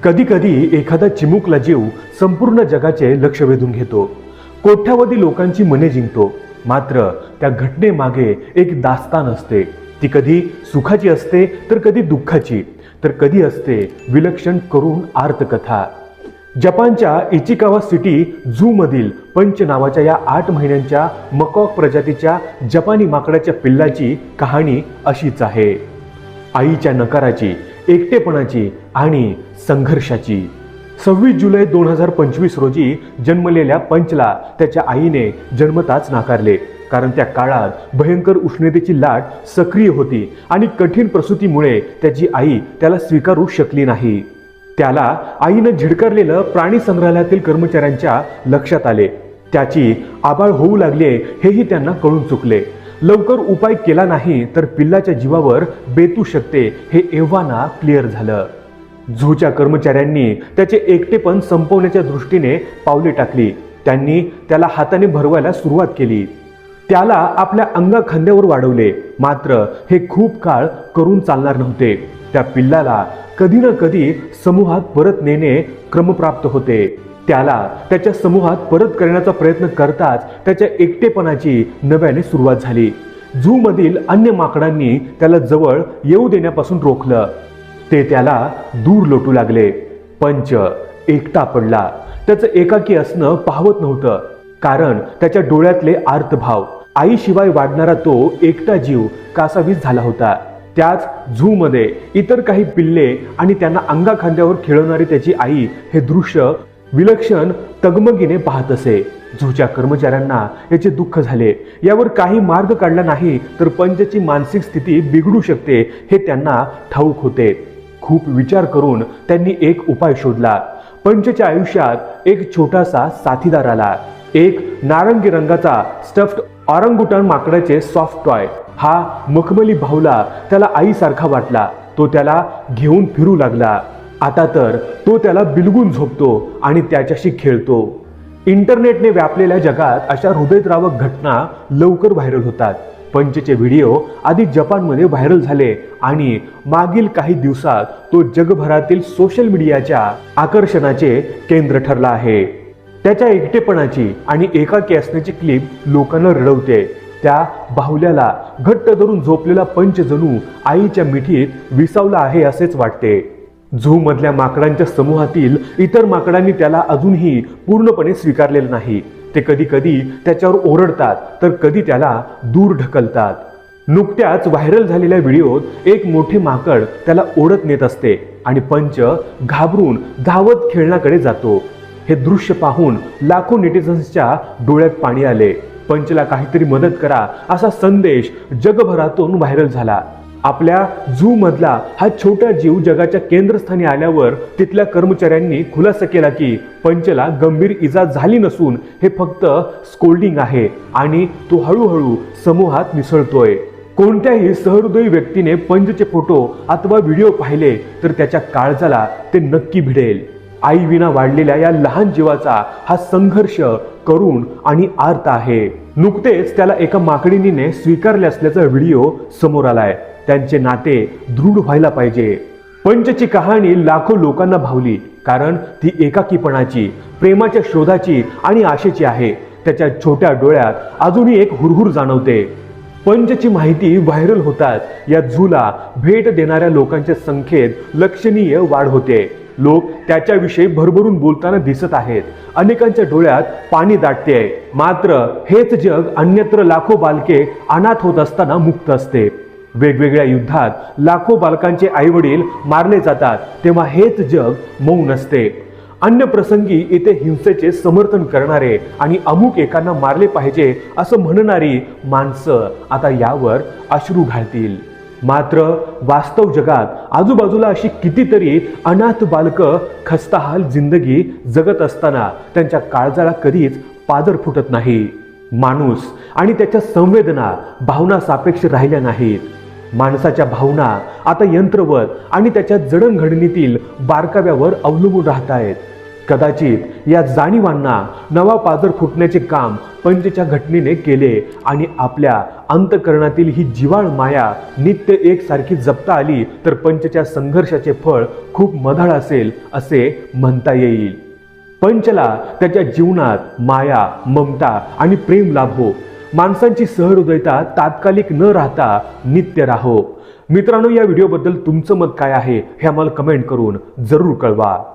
कधी कधी एखादा चिमुकला जीव संपूर्ण जगाचे लक्ष वेधून घेतो, कोट्यावधी लोकांची मने जिंकतो. मात्र त्या घटनेमागे एक दास्तान असते. ती कधी सुखाची असते तर कधी दुःखाची, तर कधी असते विलक्षण करुण आर्तकथा. जपानच्या इचिकावा सिटी झू मधील पंच नावाच्या या 8 महिन्यांच्या मकॉक प्रजातीच्या जपानी माकडाच्या पिल्लाची कहाणी अशीच आहे. आईच्या नकाराची, एकटेपणाची आणि संघर्षाची. 26 जुलै 2025 रोजी जन्मलेल्या पंचला त्याच्या आईने जन्मताच नाकारले, कारण त्या काळात भयंकर उष्णतेची लाट सक्रिय होती आणि कठीण प्रसूतीमुळे त्याची आई त्याला स्वीकारू शकली नाही. त्याला आईनं झिडकारलेलं प्राणी संग्रहालयातील कर्मचाऱ्यांच्या लक्षात आले. त्याची आबाळ होऊ लागले हेही त्यांना कळून चुकले. लवकर उपाय केला नाही तर पिल्लाच्या जीवावर बेतू शकते हे एव्हाना क्लिअर झालं. झूच्या कर्मचाऱ्यांनी त्याचे एकटेपण संपवण्याच्या दृष्टीने पावले टाकली. त्यांनी त्याला हाताने भरवायला सुरुवात केली. त्याला आपल्या अंगाखांद्यावर वाढवले. मात्र हे खूप काळ करून चालणार नव्हते. त्या पिल्लाला कधी ना कधी समूहात परत नेणे क्रमप्राप्त होते. त्याला त्याच्या समूहात परत करण्याचा प्रयत्न करताच त्याच्या एकटेपणाची नव्याने सुरुवात झाली. झू मधील अन्य माकडांनी त्याला जवळ येऊ देण्यापासून रोखलं. ते त्याला दूर लोटू लागले. पंच एकटा पडला. त्याचं एकाकी असणं पाहवत नव्हतं, कारण त्याच्या डोळ्यातले आर्तभाव. आईशिवाय वाढणारा तो एकटा जीव कासावीस झाला होता. त्याच झू मध्ये इतर काही पिल्ले आणि त्यांना अंगाखांद्यावर खेळवणारी त्याची आई हे दृश्य विलक्षण तगमगीने पाहत असे. झूच्या कर्मचाऱ्यांना याचे दुःख झाले. यावर काही मार्ग काढला नाही तर पंचची मानसिक स्थिती बिघडू शकते हे त्यांना ठाऊक होते. खूप विचार करून त्यांनी एक उपाय शोधला. पंचच्या आयुष्यात एक छोटासा साथीदार आला. एक नारंगी रंगाचा स्टफ्ड ऑरंगुटान माकडाचे सॉफ्ट टॉय. हा मखमली भावला त्याला आईसारखा वाटला. तो त्याला घेऊन फिरू लागला. आता तर तो त्याला बिलगून झोपतो आणि त्याच्याशी खेळतो. इंटरनेटने व्यापलेल्या जगात अशा हृदयद्रावक घटना लवकर व्हायरल होतात. पंचचे व्हिडिओ आधी जपानमध्ये व्हायरल झाले आणि मागील काही दिवसात तो जगभरातील सोशल मीडियाच्या आकर्षणाचे केंद्र ठरला आहे. त्याच्या एकटेपणाची आणि एकाकी असण्याची क्लिप लोकांना रडवते. त्या बाहुल्याला घट्ट धरून झोपलेला पंच जणू आईच्या मिठीत विसावला आहे असेच वाटते. झू मधल्या माकडांच्या समूहातील इतर माकडांनी त्याला अजूनही पूर्णपणे स्वीकारलेलं नाही. ते कधी कधी त्याच्यावर ओरडतात तर कधी त्याला दूर ढकलतात. नुकत्याच व्हायरल झालेल्या व्हिडिओत एक मोठे माकड त्याला ओढत नेत असते आणि पंच घाबरून धावत खेळण्याकडे जातो. हे दृश्य पाहून लाखो नेटिझन्सच्या डोळ्यात पाणी आले. पंचला काहीतरी मदत करा असा संदेश जगभरातून व्हायरल झाला. आपल्या झू मधला हा छोटा जीव जगाच्या केंद्रस्थानी आल्यावर तिथल्या कर्मचाऱ्यांनी खुलासा केला की पंचला गंभीर इजा झाली नसून हे फक्त स्कोल्डिंग आहे आणि तो हळूहळू समूहात मिसळतोय. कोणत्याही सहृदयी व्यक्तीने पंचचे फोटो अथवा व्हिडिओ पाहिले तर त्याच्या काळजाला ते नक्की भिडेल. आई विना वाढलेल्या या लहान जीवाचा हा संघर्ष करुण आणि आर्त आहे. नुकतेच त्याला एका माकडिणीने स्वीकारले असल्याचा व्हिडिओ समोर आलाय. त्यांचे नाते दृढ व्हायला पाहिजे. पंचची कहाणी लाखो लोकांना भावली, कारण ती एकाकीपणाची, प्रेमाच्या शोधाची आणि आशेची आहे. त्याच्या छोट्या डोळ्यात अजूनही एक हुरहुर जाणवते. पंचची माहिती व्हायरल होताच या झूला भेट देणाऱ्या लोकांच्या संख्येत लक्षणीय वाढ होते. लोक त्याच्याविषयी भरभरून बोलताना दिसत आहेत. अनेकांच्या डोळ्यात पाणी दाटते. मात्र हेच जग अन्यत्र लाखो बालके अनाथ होत असताना मुक्त असते. वेगवेगळ्या युद्धात लाखो बालकांचे आईवडील मारले जातात तेव्हा हेच जग मौन असते. अन्य प्रसंगी इथे हिंसेचे समर्थन करणारे आणि अमुक एकांना मारले पाहिजे असं म्हणणारी माणसं आता यावर अश्रू घालतील. मात्र वास्तव जगात आजूबाजूला अशी कितीतरी अनाथ बालकं खस्ताहाल जिंदगी जगत असताना त्यांच्या काळजाला कधीच पादर फुटत नाही. माणूस आणि त्याच्या संवेदना, भावना सापेक्ष राहिल्या नाहीत. माणसाच्या भावना आता यंत्रवत आणि त्याच्या जडणघडणीतील बारकाव्यावर अवलंबून राहत आहेत. कदाचित या जाणीवांना नवा पाजर फुटण्याचे काम पंचच्या घटनेने केले आणि आपल्या अंतःकरणातील ही जिव्हाळ माया नित्य एकसारखी जपता आली तर पंचच्या संघर्षाचे फळ खूप मधाळ असेल असे म्हणता येईल. पंचला त्याच्या जीवनात माया, ममता आणि प्रेम लाभो. माणसांची सहृदयता तात्कालिक न राहता नित्य राहो. मित्रांनो, या व्हिडिओबद्दल तुमचं मत काय आहे हे आम्हाला कमेंट करून जरूर कळवा.